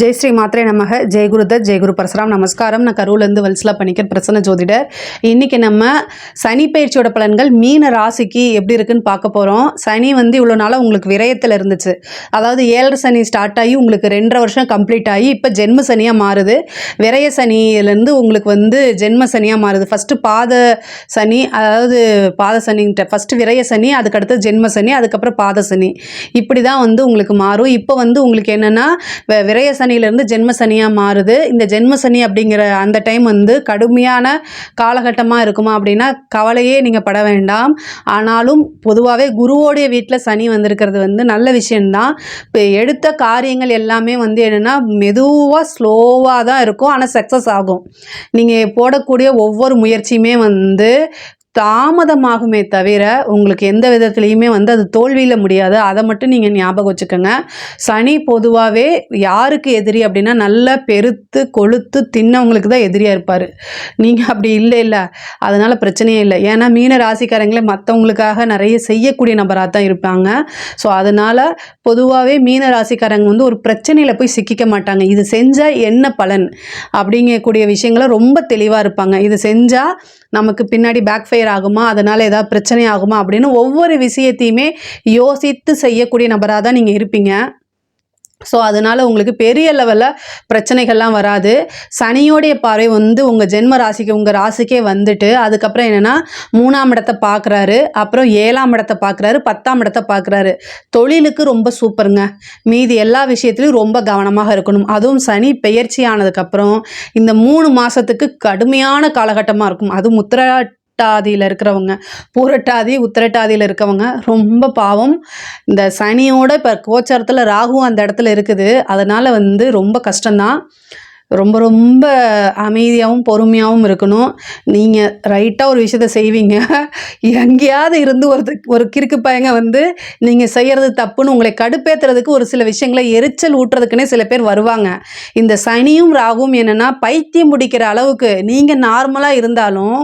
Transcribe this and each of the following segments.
ஜெய் ஸ்ரீ மாத்ரே நமக. ஜெய் குருதத், ஜெய் குரு பரசுராம். நமஸ்காரம். நான் கரூர்லேருந்து வல்சலா பணிக்கர், பிரசன்ன ஜோதிடர். இன்றைக்கி நம்ம சனி பயிற்சியோட பலன்கள் மீன ராசிக்கு எப்படி இருக்குன்னு பார்க்க போகிறோம். சனி இவ்வளோ நாளாக உங்களுக்கு விரயத்தில் இருந்துச்சு. அதாவது 7 சனி ஸ்டார்ட் ஆகி உங்களுக்கு 2.5 வருஷம் கம்ப்ளீட் ஆகி இப்போ ஜென்ம சனியாக மாறுது. விரய சனியிலேருந்து உங்களுக்கு ஜென்ம சனியாக மாறுது. ஃபஸ்ட்டு பாத சனி, அதாவது பாத சனின்ட்ட ஃபஸ்ட்டு விரய சனி, அதுக்கடுத்து ஜென்ம சனி, அதுக்கப்புறம் பாத சனி, இப்படி தான் உங்களுக்கு மாறும். இப்போ உங்களுக்கு என்னென்னா விரய சனியிலேருந்து ஜென்ம சனியாக மாறுது. இந்த ஜென்ம சனி அப்படிங்கிற அந்த டைம் கடுமையான காலகட்டமாக இருக்குமா அப்படின்னா கவலையே நீங்கள் பட வேண்டாம். ஆனாலும் பொதுவாகவே குருவோடைய வீட்டில் சனி வந்திருக்கிறது நல்ல விஷயந்தான். இப்போ எடுத்த காரியங்கள் எல்லாமே என்னென்னா மெதுவாக ஸ்லோவாக தான் இருக்கும், ஆனால் சக்ஸஸ் ஆகும். நீங்கள் போடக்கூடிய ஒவ்வொரு முயற்சியுமே தாமதமாகுமே தவிர உங்களுக்கு எந்த விதத்துலேயுமே அது தோல்வியில் முடியாது. அதை மட்டும் நீங்கள் ஞாபகம் வச்சுக்கோங்க. சனி பொதுவாகவே யாருக்கு எதிரி அப்படின்னா நல்லா பெருத்து கொழுத்து தின்னவங்களுக்கு தான் எதிரியாக இருப்பார். நீங்கள் அப்படி இல்லை, அதனால் பிரச்சனையே இல்லை. ஏன்னா மீன ராசிக்காரங்களே மற்றவங்களுக்காக நிறைய செய்யக்கூடிய நபராக தான் இருப்பாங்க. ஸோ அதனால் பொதுவாகவே மீன ராசிக்காரங்க ஒரு பிரச்சனையில் போய் சிக்கிக்க மாட்டாங்க. இது செஞ்சால் என்ன பலன் அப்படிங்கக்கூடிய விஷயங்களை ரொம்ப தெளிவாக இருப்பாங்க. இது செஞ்சால் நமக்கு பின்னாடி பேக் ஃபயர் ஆகுமா, அதனால் ஏதாவது பிரச்சனை ஆகுமா அப்படின்னு ஒவ்வொரு விஷயத்தையுமே யோசித்து செய்யக்கூடிய நபராக தான் நீங்கள் இருப்பீங்க. ஸோ அதனால் உங்களுக்கு பெரிய லெவலில் பிரச்சனைகள்லாம் வராது. சனியோடைய பார்வை உங்கள் ஜென்ம ராசிக்கு, உங்கள் ராசிக்கே வந்துட்டு அதுக்கப்புறம் என்னென்னா 3ஆம் இடத்தை பார்க்குறாரு, அப்புறம் 7ஆம் இடத்தை பார்க்குறாரு, 10ஆம் இடத்தை பார்க்குறாரு. தொழிலுக்கு ரொம்ப சூப்பருங்க. மீதி எல்லா விஷயத்துலையும் ரொம்ப கவனமாக இருக்கணும். அதுவும் சனி பெயர்ச்சி ஆனதுக்கப்புறம் இந்த 3 மாதத்துக்கு கடுமையான காலகட்டமாக இருக்கும். அதுவும் உத்திரட்டாதியில் இருக்கிறவங்க, பூரட்டாதி உத்திரட்டாதியில் இருக்கவங்க ரொம்ப பாவம். இந்த சனியோட இப்போ கோச்சாரத்தில் ராகுவும் அந்த இடத்துல இருக்குது. அதனால் ரொம்ப கஷ்டம்தான். ரொம்ப ரொம்ப அமைதியாகவும் பொறுமையாகவும் இருக்கணும். நீங்கள் ரைட்டாக ஒரு விஷயத்த செய்வீங்க, எங்கேயாவது இருந்து ஒரு கிறுக்கு பையங்க நீங்கள் செய்கிறது தப்புன்னு உங்களை கடுப்பேற்றுறதுக்கு ஒரு சில விஷயங்களை எரிச்சல் ஊட்டுறதுக்குன்னே சில பேர் வருவாங்க. இந்த சனியும் ராகுவும் என்னென்னா பைத்தியம் பிடிக்கிற அளவுக்கு நீங்கள் நார்மலாக இருந்தாலும்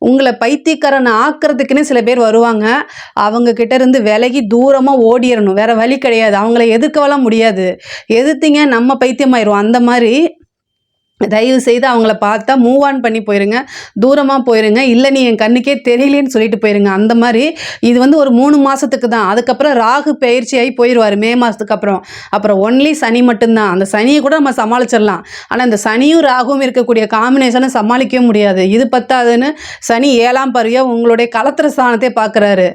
உங்களை பைத்தியக்காரனை ஆக்கிறதுக்குன்னே சில பேர் வருவாங்க. அவங்கக்கிட்ட இருந்து விலகி தூரமாக ஓடிடணும், வேறு வழி கிடையாது. அவங்கள எதிர்க்கவெல்லாம் முடியாது. எதிர்த்தீங்க நம்ம பைத்தியமாயிரும். அந்த மாதிரி தயவு செய்து அவங்கள பார்த்தா மூவ் ஆன் பண்ணி போயிருங்க, தூரமாக போயிருங்க. இல்லை நீ என் கண்ணுக்கே தெரியலேன்னு சொல்லிட்டு போயிருங்க. அந்த மாதிரி இது ஒரு 3 மாதத்துக்கு தான். அதுக்கப்புறம் ராகு பயிற்சியாகி போயிடுவார் மே மாதத்துக்கு அப்புறம் ஒன்லி சனி மட்டும்தான். அந்த சனியை கூட நம்ம சமாளிச்சிடலாம். ஆனால் இந்த சனியும் ராகுவும் இருக்கக்கூடிய காம்பினேஷனை சமாளிக்கவே முடியாது. இது பத்தாதுன்னு சனி 7ஆம் பார்வையாக உங்களுடைய கலத்திர ஸ்தானத்தை பார்க்குறாரு.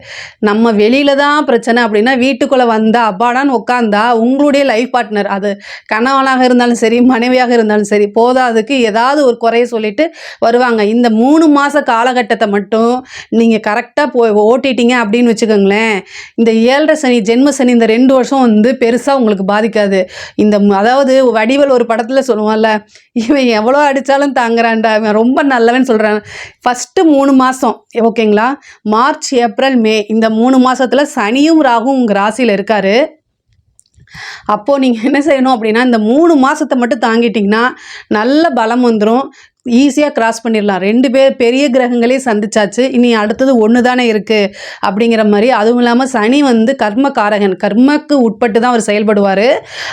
நம்ம வெளியில் தான் பிரச்சனை அப்படின்னா வீட்டுக்குள்ளே வந்தால் அப்பாடான்னு உட்காந்தா உங்களுடைய லைஃப் பார்ட்னர், அது கணவனாக இருந்தாலும் சரி மனைவியாக இருந்தாலும் சரி, அதுக்கு ஏதாவது ஒரு குறைய சொல்லிட்டு வருவாங்க. இந்த 3 மாத காலகட்டத்தை மட்டும் நீங்கள் கரெக்டாக ஓட்டிட்டீங்க அப்படின்னு வச்சுக்கோங்களேன். இந்த 7.5 சனி ஜென்ம சனி இந்த 2 வருஷம் பெருசாக உங்களுக்கு பாதிக்காது. அதாவது வடிவல் ஒரு படத்தில் சொல்லுவான்ல, இவன் எவ்வளோ அடித்தாலும் தாங்குறான்டா, இவன் ரொம்ப நல்லவன் சொல்கிறான். ஃபஸ்ட்டு 3 மாதம் ஓகேங்களா, மார்ச் ஏப்ரல் மே இந்த 3 மாதத்தில் சனியும் ராகும் உங்கள் ராசியில் இருக்கார். அப்போது நீங்கள் என்ன செய்யணும் அப்படின்னா இந்த 3 மாதத்தை மட்டும் தாங்கிட்டிங்கன்னா நல்ல பலம் வந்துடும். ஈஸியாக கிராஸ் பண்ணிடலாம். 2 பேர் பெரிய கிரகங்களே சந்திச்சாச்சு, இனி அடுத்தது ஒன்று தானே இருக்குது அப்படிங்கிற மாதிரி. அதுவும் இல்லாமல் சனி கர்ம காரகன், கர்மக்கு உட்பட்டு தான் அவர் செயல்படுவார்.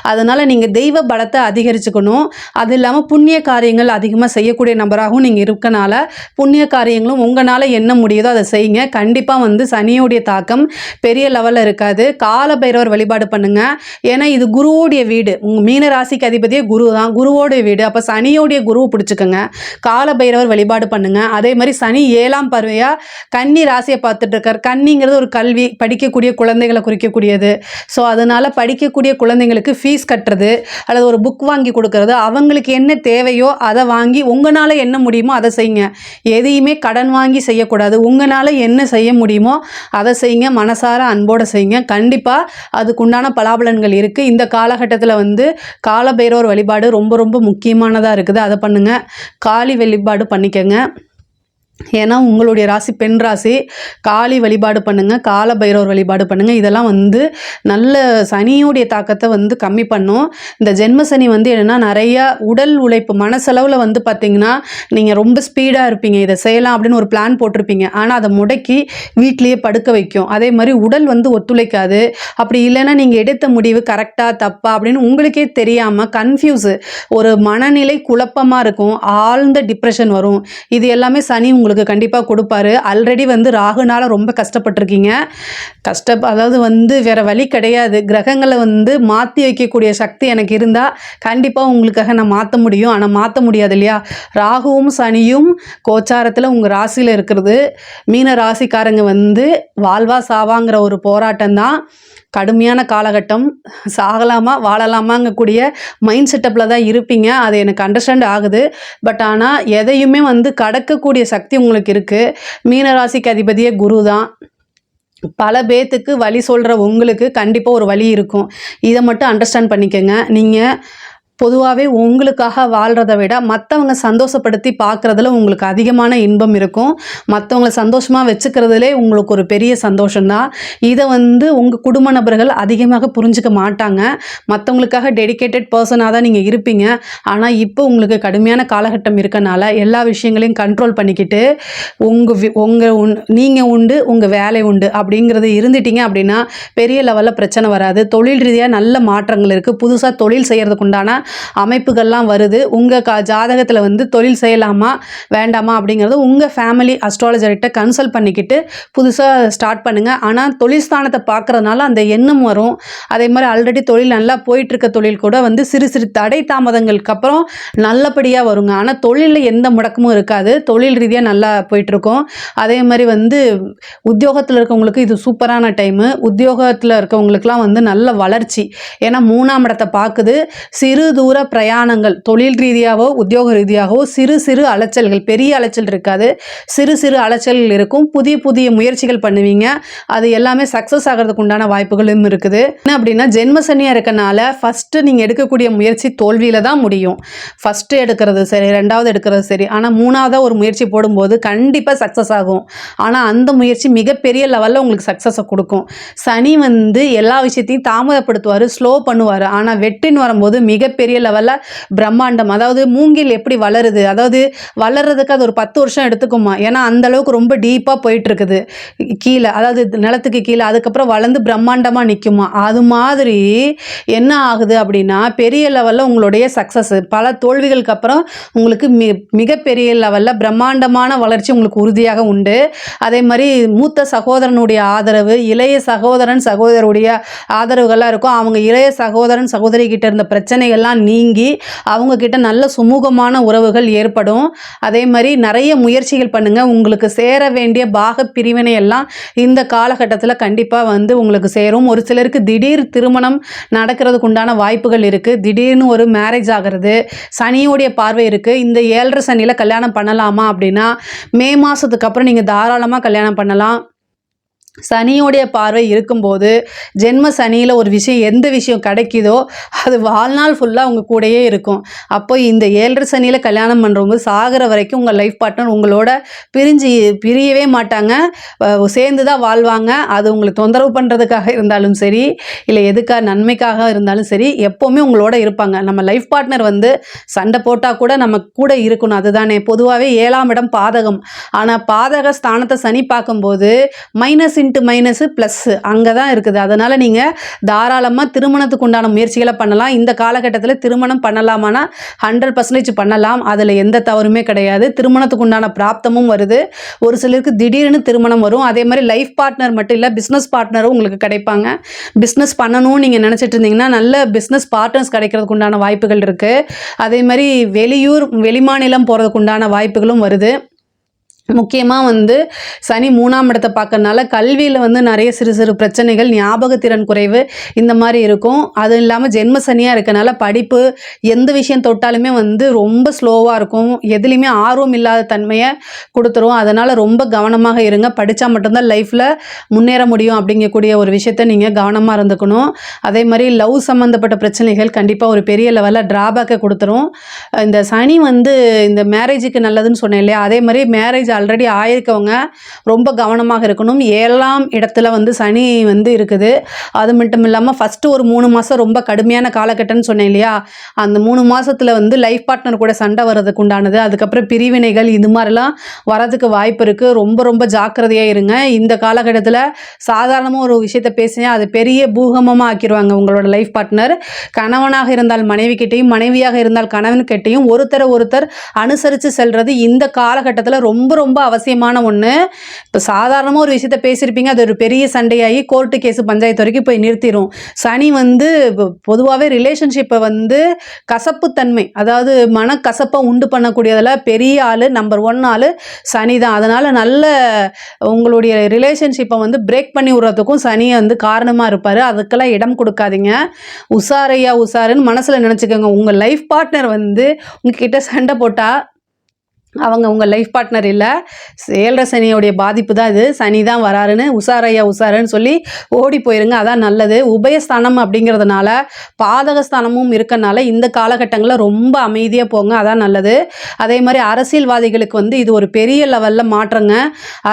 அதனால் நீங்கள் தெய்வ பலத்தை அதிகரிச்சுக்கணும். அது இல்லாமல் புண்ணிய காரியங்கள் அதிகமாக செய்யக்கூடிய நபராகவும் நீங்கள் இருக்கனால புண்ணிய காரியங்களும் உங்களால் என்ன முடியுதோ அதை செய்யுங்க. கண்டிப்பாக சனியோடைய தாக்கம் பெரிய லெவலில் இருக்காது. கால பைரவர் வழிபாடு பண்ணுங்கள். ஏன்னா இது குருவோடைய வீடு. உங்கள் மீன ராசிக்கு அதிபதியே குரு தான், குருவோடைய வீடு. அப்போ சனியோடைய குருவை பிடிச்சிக்கோங்க, கால பைரவர் வழிபாடு பண்ணுங்க. அதே மாதிரி சனி 7ஆம் பார்வையா கன்னி ராசியை பார்த்துட்டு இருக்கார். கன்னிங்கிறது ஒரு கல்வி, படிக்கக்கூடிய குழந்தைகளை குறிக்கக்கூடியது. ஸோ அதனால படிக்கக்கூடிய குழந்தைங்களுக்கு ஃபீஸ் கட்டுறது அல்லது ஒரு புக் வாங்கி கொடுக்கறது, அவங்களுக்கு என்ன தேவையோ அதை வாங்கி உங்களால் என்ன முடியுமோ அதை செய்யுங்க. எதையுமே கடன் வாங்கி செய்யக்கூடாது. உங்களால் என்ன செய்ய முடியுமோ அதை செய்யுங்க. மனசார அன்போடு செய்யுங்க. கண்டிப்பாக அதுக்குண்டான பலாபலன்கள் இருக்குது. இந்த காலகட்டத்தில் கால பைரவர் வழிபாடு ரொம்ப ரொம்ப முக்கியமானதாக இருக்குது. அதை பண்ணுங்கள். காளி வழிபாடு பண்ணிக்கங்க. ஏன்னா உங்களுடைய ராசி பெண் ராசி. காளி வழிபாடு பண்ணுங்கள், கால பைரவர் வழிபாடு பண்ணுங்கள். இதெல்லாம் வந்து நல்ல சனியோடைய தாக்கத்தை வந்து கம்மி பண்ணும். இந்த ஜென்ம சனி வந்து என்னென்னா நிறையா உடல் உழைப்பு மனசளவில் வந்து பார்த்திங்கன்னா நீங்கள் ரொம்ப ஸ்பீடாக இருப்பீங்க, இதை செய்யலாம் அப்படின்னு ஒரு பிளான் போட்டிருப்பீங்க. ஆனால் அதை முடக்கி வீட்லேயே படுக்க வைக்கும். அதே மாதிரி உடல் வந்து ஒத்துழைக்காது. அப்படி இல்லைன்னா நீங்கள் எடுத்த முடிவு கரெக்டாக தப்பா அப்படின்னு உங்களுக்கே தெரியாமல் கன்ஃபியூஸு, ஒரு மனநிலை குழப்பமாக இருக்கும், ஆழ்ந்த டிப்ரெஷன் வரும். இது எல்லாமே சனி உங்களுக்கு கண்டிப்பாக கொடுப்பாரு. ஆல்ரெடி வந்து ராகுனால ரொம்ப கஷ்டப்பட்டிருக்கீங்க. அதாவது வந்து வேற வழி கிடையாது. கிரகங்களை வந்து மாற்றி வைக்கக்கூடிய சக்தி எனக்கு இருந்தால் கண்டிப்பாக உங்களுக்காக நான் மாற்ற முடியும். ஆனால் மாற்ற முடியாது இல்லையா? ராகுவும் சனியும் கோச்சாரத்தில் உங்கள் ராசியில் இருக்கிறது. மீன ராசிக்காரங்க வந்து வாழ்வா சாவாங்கிற ஒரு போராட்டம் தான். கடுமையான காலகட்டம். சாகலாமா வாழலாமாங்கக்கூடிய மைண்ட் செட்டப்பில் தான் இருப்பீங்க. அது எனக்கு அண்டர்ஸ்டாண்ட் ஆகுது. பட் ஆனால் எதையுமே வந்து கடக்கக்கூடிய சக்தி உங்களுக்கு இருக்குது. மீனராசிக்கு அதிபதியே குரு தான். பல பேத்துக்கு வழி சொல்கிற உங்களுக்கு கண்டிப்பாக ஒரு வழி இருக்கும். இதை மட்டும் அண்டர்ஸ்டாண்ட் பண்ணிக்கோங்க. நீங்கள் பொதுவாகவே உங்களுக்காக வாழ்கிறத விட மற்றவங்க சந்தோஷப்படுத்தி பார்க்குறதுல உங்களுக்கு அதிகமான இன்பம் இருக்கும். மற்றவங்களை சந்தோஷமாக வச்சுக்கிறதுலே உங்களுக்கு ஒரு பெரிய சந்தோஷம்தான். இதை வந்து உங்கள் குடும்ப நபர்கள் அதிகமாக புரிஞ்சுக்க மாட்டாங்க. மற்றவங்களுக்காக டெடிக்கேட்டட் பர்சனாக தான் நீங்கள் இருப்பீங்க. ஆனால் இப்போ உங்களுக்கு கடுமையான காலகட்டம் இருக்கனால எல்லா விஷயங்களையும் கண்ட்ரோல் பண்ணிக்கிட்டு நீங்கள் உண்டு, உங்கள் வேலை உண்டு அப்படிங்கிறது இருந்துட்டீங்க அப்படின்னா பெரிய லெவலில் பிரச்சனை வராது. தொழில் ரீதியாக நல்ல மாற்றங்கள் இருக்குது. புதுசாக தொழில் செய்கிறதுக்கு உண்டான அமைப்புகள்லாம் வருது. உங்கள் ஜாதகத்தில் வந்து தொழில் செய்யலாமா வேண்டாமா அப்படிங்கிறது உங்கள் ஃபேமிலி அஸ்ட்ராலஜர்கிட்ட கன்சல்ட் பண்ணிக்கிட்டு புதுசாக ஸ்டார்ட் பண்ணுங்கள். ஆனால் தொழில் ஸ்தானத்தை பார்க்குறதுனால அந்த எண்ணம் வரும். அதே மாதிரி ஆல்ரெடி தொழில் நல்லா போயிட்டுருக்க தொழில் கூட வந்து சிறு சிறு தடை தாமதங்களுக்கு அப்புறம் நல்லபடியாக வருங்க. ஆனால் தொழிலில் எந்த முடக்கமும் இருக்காது. தொழில் ரீதியாக நல்லா போயிட்டுருக்கோம். அதே மாதிரி வந்து உத்தியோகத்தில் இருக்கவங்களுக்கு இது சூப்பரான டைமு. உத்தியோகத்தில் இருக்கவங்களுக்குலாம் வந்து நல்ல வளர்ச்சி. ஏன்னா 3ஆம் இடத்தை பார்க்குது. சிறு தூர பிரயாணங்கள் தொழில் ரீதியாகவோ உத்தியோக ரீதியாகவோ சிறு சிறு அலைச்சல்கள், பெரிய அலைச்சல் இருக்காது, சிறு சிறு அலைச்சல்கள் இருக்கும். புதிய புதிய முயற்சிகள் பண்ணுவீங்க. அது எல்லாமே சக்ஸஸ் ஆகிறதுக்கு உண்டான வாய்ப்புகளும் இருக்குது. என்ன அப்படின்னா ஜென்ம சனியாக இருக்கனால ஃபஸ்ட்டு நீங்கள் எடுக்கக்கூடிய முயற்சி தோல்வியில் தான் முடியும். ஃபஸ்ட்டு எடுக்கிறது சரி, 2வது எடுக்கிறது சரி, ஆனால் 3ஆவதாக ஒரு முயற்சி போடும்போது கண்டிப்பாக சக்ஸஸ் ஆகும். ஆனால் அந்த முயற்சி மிகப்பெரிய லெவலில் உங்களுக்கு சக்ஸஸை கொடுக்கும். சனி வந்து எல்லா விஷயத்தையும் தாமதப்படுத்துவார், ஸ்லோ பண்ணுவார். ஆனால் வெற்றின்னு வரும்போது மிகப்பெரிய லெவலில் பிரம்மாண்டம். அதாவது மூங்கில் எப்படி வளருது, அதாவது வளர்றதுக்கு அது ஒரு 10 வருஷம் எடுத்துக்குமா. ஏன்னா அந்த அளவுக்கு ரொம்ப டீப்பாக போயிட்டு இருக்குது கீழே, அதாவது நிலத்துக்கு கீழே. அதுக்கப்புறம் வளர்ந்து பிரம்மாண்டமாக நிற்குமா. அது மாதிரி என்ன ஆகுது அப்படின்னா பெரிய லெவலில் உங்களுடைய சக்ஸஸ், பல தோல்விகளுக்கு அப்புறம் உங்களுக்கு மிகப்பெரிய லெவலில் பிரம்மாண்டமான வளர்ச்சி உங்களுக்கு உறுதியாக உண்டு. அதே மாதிரி மூத்த சகோதரனுடைய ஆதரவு, இளைய சகோதரன் சகோதரருடைய ஆதரவுகள்லாம் இருக்கும். அவங்க இளைய சகோதரன் சகோதரி கிட்ட இருந்த பிரச்சனைகள்லாம் நீங்கி அவங்கக்கிட்ட நல்ல சுமூகமான உறவுகள் ஏற்படும். அதே மாதிரி நிறைய முயற்சிகள் பண்ணுங்கள். உங்களுக்கு சேர வேண்டிய பாக பிரிவினை எல்லாம் இந்த காலகட்டத்தில் கண்டிப்பாக வந்து உங்களுக்கு சேரும். ஒரு சிலருக்கு திடீர் திருமணம் நடக்கிறதுக்கு உண்டான வாய்ப்புகள் இருக்குது. திடீர்னு ஒரு மேரேஜ் ஆகிறது. சனியோடைய பார்வை இருக்குது. இந்த 7.5 சனியில் கல்யாணம் பண்ணலாமா அப்படின்னா மே மாதத்துக்கு அப்புறம் நீங்கள் தாராளமாக கல்யாணம் பண்ணலாம். சனியோடைய பார்வை இருக்கும்போது ஜென்ம சனியில் ஒரு விஷயம், எந்த விஷயம் கிடைக்குதோ அது வாழ்நாள் ஃபுல்லாக உங்கள் கூடயே இருக்கும். அப்போ இந்த 7.5 சனியில் கல்யாணம் பண்ணுறவங்க சாகிற வரைக்கும் உங்கள் லைஃப் பார்ட்னர் உங்களோட பிரியவே மாட்டாங்க, சேர்ந்து தான் வாழ்வாங்க. அது உங்களுக்கு தொந்தரவு பண்ணுறதுக்காக இருந்தாலும் சரி, இல்லை எதுக்காக நன்மைக்காக இருந்தாலும் சரி, எப்போவுமே உங்களோட இருப்பாங்க. நம்ம லைஃப் பார்ட்னர் வந்து சண்டை போட்டால் கூட நம்ம கூட இருக்கணும். அதுதானே பொதுவாகவே 7ஆம் இடம் பாதகம். ஆனால் பாதக ஸ்தானத்தை சனி பார்க்கும்போது மைனஸ் இன்ட்டு மைனஸு ப்ளஸ்ஸு அங்கே தான் இருக்குது. அதனால் நீங்கள் தாராளமாக திருமணத்துக்கு உண்டான முயற்சிகளை பண்ணலாம். இந்த காலகட்டத்தில் திருமணம் பண்ணலாமான்னா 100% பண்ணலாம். அதில் எந்த தவறுமே கிடையாது. திருமணத்துக்கு உண்டான பிராப்தமும் வருது. ஒரு சிலருக்கு திடீர்னு திருமணம் வரும். அதே மாதிரி லைஃப் பார்ட்னர் மட்டும் இல்லை, பிஸ்னஸ் பார்ட்னரும் உங்களுக்கு கிடைப்பாங்க. பிஸ்னஸ் பண்ணணும்னு நீங்கள் நினச்சிட்டு இருந்தீங்கன்னா நல்ல பிஸ்னஸ் பார்ட்னர்ஸ் கிடைக்கிறதுக்கு உண்டான வாய்ப்புகள் இருக்குது. அதே மாதிரி வெளிமாநிலம் போகிறதுக்கு உண்டான வாய்ப்புகளும் வருது. முக்கியமாக வந்து சனி 3ஆம் இடத்தை பார்க்கறனால கல்வியில் வந்து நிறைய சிறு சிறு பிரச்சனைகள், ஞாபகத்திறன் குறைவு இந்த மாதிரி இருக்கும். அதுவும் இல்லாமல் ஜென்ம சனியாக இருக்கனால படிப்பு எந்த விஷயம் தொட்டாலுமே வந்து ரொம்ப ஸ்லோவாக இருக்கும். எதுலேயுமே ஆர்வம் இல்லாத தன்மையை கொடுத்துரும். அதனால் ரொம்ப கவனமாக இருங்க. படித்தா மட்டும்தான் லைஃப்பில் முன்னேற முடியும் அப்படிங்கக்கூடிய ஒரு விஷயத்தை நீங்கள் கவனமாக இருந்துக்கணும். அதே மாதிரி லவ் சம்மந்தப்பட்ட பிரச்சனைகள் கண்டிப்பாக ஒரு பெரிய லெவலில் ட்ராபேக்கை கொடுத்துரும். இந்த சனி வந்து இந்த மேரேஜுக்கு நல்லதுன்னு சொன்னேன் இல்லையா, அதே மாதிரி மேரேஜ் ஆல்ரெடி ஆயிருக்கவங்க ரொம்ப கவனமாக இருக்கணும். 7ஆம் இடத்துல வந்து சனி வந்து இருக்குது. அது மட்டும் இல்லாமல் ஃபஸ்ட்டு ஒரு 3 மாதம் ரொம்ப கடுமையான காலகட்டம்னு சொன்னேன் இல்லையா, அந்த 3 மாதத்தில் வந்து லைஃப் பார்ட்னர் கூட சண்டை வர்றதுக்கு உண்டானது, அதுக்கப்புறம் பிரிவினைகள் இது மாதிரிலாம் வரதுக்கு வாய்ப்பு இருக்குது. ரொம்ப ரொம்ப ஜாக்கிரதையாக இருங்க. இந்த காலகட்டத்தில் சாதாரணமாக ஒரு விஷயத்த பேசினா அது பெரிய பூகம்பமாக ஆக்கிடுவாங்க உங்களோட லைஃப் பார்ட்னர். கணவனாக இருந்தால் மனைவி கிட்டையும், மனைவியாக இருந்தால் கணவன் கிட்டையும் ஒருத்தர் அனுசரித்து செல்றது இந்த காலகட்டத்தில் ரொம்ப ரொம்ப அவசியமான ஒன்று. இப்போ சாதாரணமாக ஒரு விஷயத்த பேசியிருப்பீங்க, அது ஒரு பெரிய சண்டையாகி கோர்ட்டு கேஸு பஞ்சாயத்து வரைக்கும் போய் நிறுத்திடும். சனி வந்து பொதுவாகவே ரிலேஷன்ஷிப்பை வந்து கசப்புத்தன்மை, அதாவது மனக்கசப்பை உண்டு பண்ணக்கூடியதில் பெரிய ஆள், நம்பர் 1 ஆள் சனி தான். அதனால் நல்ல உங்களுடைய ரிலேஷன்ஷிப்பை வந்து பிரேக் பண்ணி விடுறதுக்கும் சனி வந்து காரணமாக இருப்பார். அதுக்கெல்லாம் இடம் கொடுக்காதீங்க. உஷாருன்னு மனசில் நினச்சிக்கோங்க. உங்கள் லைஃப் பார்ட்னர் வந்து உங்ககிட்ட சண்டை போட்டால் அவங்க உங்கள் லைஃப் பார்ட்னர் இல்லை, 7 சனியோடைய பாதிப்பு தான் இது. சனி தான் வராருன்னு உஷாருன்னு சொல்லி ஓடி போயிருங்க. அதான் நல்லது. உபயஸ்தானம் அப்படிங்கிறதுனால பாதகஸ்தானமும் இருக்கனால இந்த காலகட்டங்களில் ரொம்ப அமைதியாக போங்க, அதான் நல்லது. அதே மாதிரி அரசியல்வாதிகளுக்கு வந்து இது ஒரு பெரிய லெவலில் மாற்றங்க.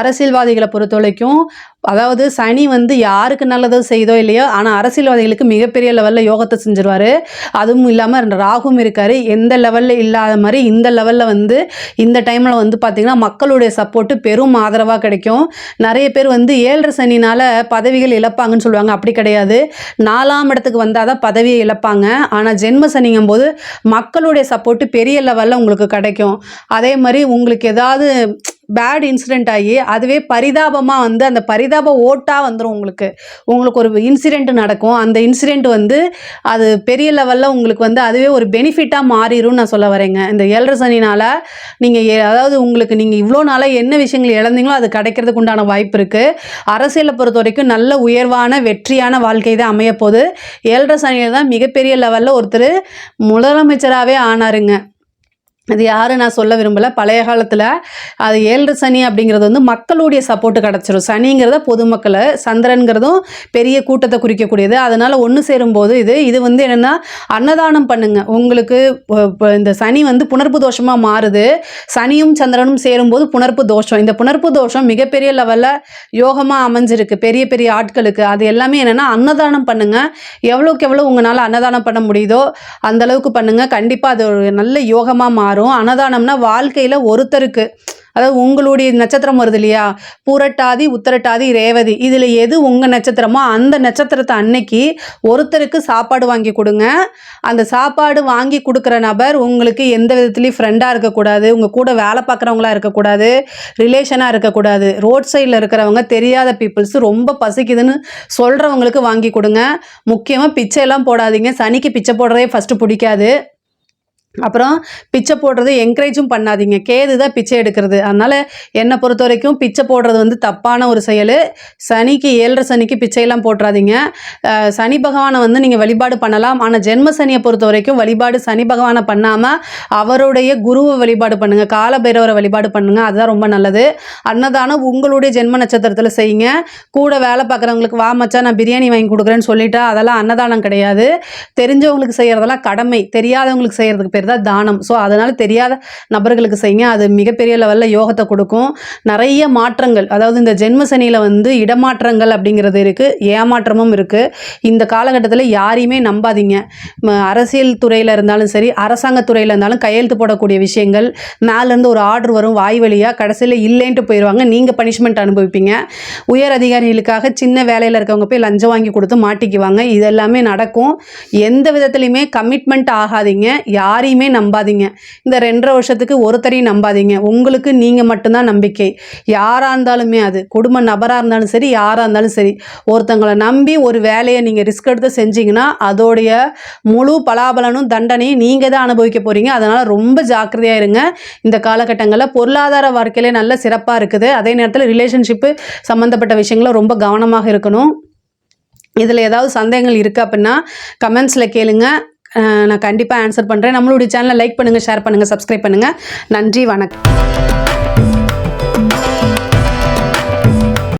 அரசியல்வாதிகளை பொறுத்த வரைக்கும் அதாவது சனி வந்து யாருக்கு நல்லதோ செய்தோ இல்லையோ, ஆனால் அரசியல்வாதிகளுக்கு மிகப்பெரிய லெவலில் யோகத்தை செஞ்சிருவார். அதுவும் இல்லாமல் ராகுவும் இருக்கார். எந்த லெவலில் இல்லாத மாதிரி இந்த லெவலில் வந்து இந்த டைமில் வந்து பார்த்திங்கன்னா மக்களுடைய சப்போர்ட்டு பெரும் ஆதரவாக கிடைக்கும். நிறைய பேர் வந்து 7 சனினால் பதவிகள் இழப்பாங்கன்னு சொல்லுவாங்க. அப்படி கிடையாது. 4ஆம் இடத்துக்கு வந்தால் தான் பதவியை இழப்பாங்க. ஆனால் ஜென்ம சனிங்கும் போது மக்களுடைய சப்போர்ட்டு பெரிய லெவலில் உங்களுக்கு கிடைக்கும். அதே மாதிரி உங்களுக்கு ஏதாவது பேட் இன்சிடெண்ட் ஆகி அதுவே பரிதாபமாக வந்து அந்த பரிதாப ஓட்டாக வந்துடும். உங்களுக்கு ஒரு இன்சிடெண்ட் நடக்கும். அந்த இன்சிடெண்ட் வந்து அது பெரிய லெவலில் உங்களுக்கு வந்து அதுவே ஒரு பெனிஃபிட்டாக மாறிடும்னு நான் சொல்ல வரேங்க. இந்த 7 சனினால் நீங்கள் அதாவது நீங்கள் இவ்வளோ நாளாக என்ன விஷயங்கள் இழந்தீங்களோ அது கிடைக்கிறதுக்கு உண்டான வாய்ப்பு இருக்குது. அரசியலை பொறுத்த வரைக்கும் நல்ல உயர்வான வெற்றியான வாழ்க்கை தான் அமையப்போகுது. 7 சனியில் தான் மிகப்பெரிய லெவலில் ஒருத்தர் முதலமைச்சராகவே ஆனாருங்க. அது யார் நான் சொல்ல விரும்பலை. பழைய காலத்தில் அது 7 சனி அப்படிங்கிறது வந்து மக்களுடைய சப்போர்ட்டு கிடச்சிரும். சனிங்கிறத பொதுமக்கள், சந்திரன்கிறதும் பெரிய கூட்டத்தை குறிக்கக்கூடியது. அதனால் ஒன்று சேரும்போது இது வந்து என்னென்னா அன்னதானம் பண்ணுங்க. உங்களுக்கு இந்த சனி வந்து புணர்ப்பு தோஷமாக மாறுது. சனியும் சந்திரனும் சேரும்போது புணர்ப்பு தோஷம். இந்த புணர்ப்பு தோஷம் மிகப்பெரிய லெவலில் யோகமாக அமைஞ்சிருக்கு பெரிய பெரிய ஆட்களுக்கு. அது எல்லாமே என்னென்னா அன்னதானம் பண்ணுங்கள். எவ்வளோக்கு எவ்வளோ உங்களால் அன்னதானம் பண்ண முடியுதோ அந்தளவுக்கு பண்ணுங்கள். கண்டிப்பாக அது ஒரு நல்ல யோகமாக மாறும். அன்னதானம்னா வாழ்க்கையில் ஒருத்தருக்கு, அதாவது உங்களுடைய நட்சத்திரம் வருது இல்லையா, பூரட்டாதி, உத்தரட்டாதி, ரேவதி, இதில் எது உங்கள் நட்சத்திரமோ அந்த நட்சத்திரத்தை அன்னைக்கு ஒருத்தருக்கு சாப்பாடு வாங்கி கொடுங்க. அந்த சாப்பாடு வாங்கி கொடுக்குற நபர் உங்களுக்கு எந்த விதத்துலேயும் ஃப்ரெண்டாக இருக்கக்கூடாது, உங்கள் கூட வேலை பார்க்குறவங்களா இருக்கக்கூடாது, ரிலேஷனாக இருக்கக்கூடாது. ரோட் சைடில் இருக்கிறவங்க, தெரியாத பீப்புள்ஸ், ரொம்ப பசிக்குதுன்னு சொல்கிறவங்களுக்கு வாங்கி கொடுங்க. முக்கியமாக பிச்சையெல்லாம் போடாதீங்க. சனிக்கு பிச்சை போடுறதே ஃபஸ்ட்டு பிடிக்காது. அப்புறம் பிச்சை போடுறது என்கரேஜும் பண்ணாதீங்க. கேது தான் பிச்சை எடுக்கிறது. அதனால் என்னை பொறுத்த வரைக்கும் பிச்சை போடுறது வந்து தப்பான ஒரு செயல். சனிக்கு 7 சனிக்கு பிச்சையெல்லாம் போட்டுறாதீங்க. சனி பகவானை வந்து நீங்கள் வழிபாடு பண்ணலாம். ஆனால் ஜென்ம சனியை பொறுத்த வரைக்கும் வழிபாடு சனி பகவானை பண்ணாமல் அவருடைய குருவை வழிபாடு பண்ணுங்கள், காலபைரவரை வழிபாடு பண்ணுங்கள். அதுதான் ரொம்ப நல்லது. அன்னதானம் உங்களுடைய ஜென்ம நட்சத்திரத்தில் செய்யுங்க. கூட வேலை பார்க்குறவங்களுக்கு வா மச்சா நான் பிரியாணி வாங்கி கொடுக்குறேன்னு சொல்லிட்டா அதெல்லாம் அன்னதானம் கிடையாது. தெரிஞ்சவங்களுக்கு செய்கிறதெல்லாம் கடமை, தெரியாதவங்களுக்கு செய்கிறதுக்கு தான் தானம். ஸோ அதனால் தெரியாத நபர்களுக்கு செய்யுங்க. அது மிகப்பெரிய லெவலில் யோகத்தை கொடுக்கும். நிறைய மாற்றங்கள், அதாவது இந்த ஜென்ம சனியில் வந்து இடமாற்றங்கள் அப்படிங்கிறது இருக்குது, ஏமாற்றமும் இருக்குது. இந்த காலகட்டத்தில் யாரையுமே நம்பாதீங்க. அரசியல் துறையில் இருந்தாலும் சரி, அரசாங்க துறையில் இருந்தாலும் கையெழுத்து போடக்கூடிய விஷயங்கள், மேலேருந்து ஒரு ஆர்டர் வரும் வாய் வழியாக, கடைசியில் இல்லைன்ட்டு போயிடுவாங்க. நீங்கள் பனிஷ்மெண்ட் அனுபவிப்பீங்க. உயர் அதிகாரிகளுக்காக சின்ன வேலையில் இருக்கவங்க போய் லஞ்சம் வாங்கி கொடுத்து மாட்டிக்குவாங்க. இதெல்லாமே நடக்கும். எந்த விதத்துலையுமே கமிட்மெண்ட் ஆகாதீங்க. யாரையுமே நம்பாதீங்க. இந்த 2.5 வருஷத்துக்கு ஒருத்தரையும் நம்பாதீங்க. உங்களுக்கு நீங்கள் மட்டும்தான் நம்பிக்கை. யாராக இருந்தாலுமே, அது குடும்ப நபராக இருந்தாலும் சரி, யாராக இருந்தாலும் சரி, ஒருத்தங்களை நம்பி ஒரு வேலையை நீங்கள் ரிஸ்க் எடுத்து செஞ்சீங்கன்னா அதோடைய முழு பலாபலனும் தண்டனையும் நீங்கள் தான் அனுபவிக்க போகிறீங்க. அதனால் ரொம்ப ஜாக்கிரதையாக இருங்க. இந்த காலகட்டங்களில் பொருளாதார வாழ்க்கையிலே நல்ல சிறப்பாக இருக்குது. அதே நேரத்தில் ரிலேஷன்ஷிப்பு சம்மந்தப்பட்ட விஷயங்களும் ரொம்ப கவனமாக இருக்கணும். இதில் ஏதாவது சந்தேகங்கள் இருக்குது அப்படின்னா கமெண்ட்ஸில் கேளுங்க. நான் கண்டிப்பாக ஆன்சர் பண்ணுறேன். நம்மளுடைய சேனலை லைக் பண்ணுங்கள், ஷேர் பண்ணுங்கள், சப்ஸ்கிரைப் பண்ணுங்கள். நன்றி, வணக்கம்.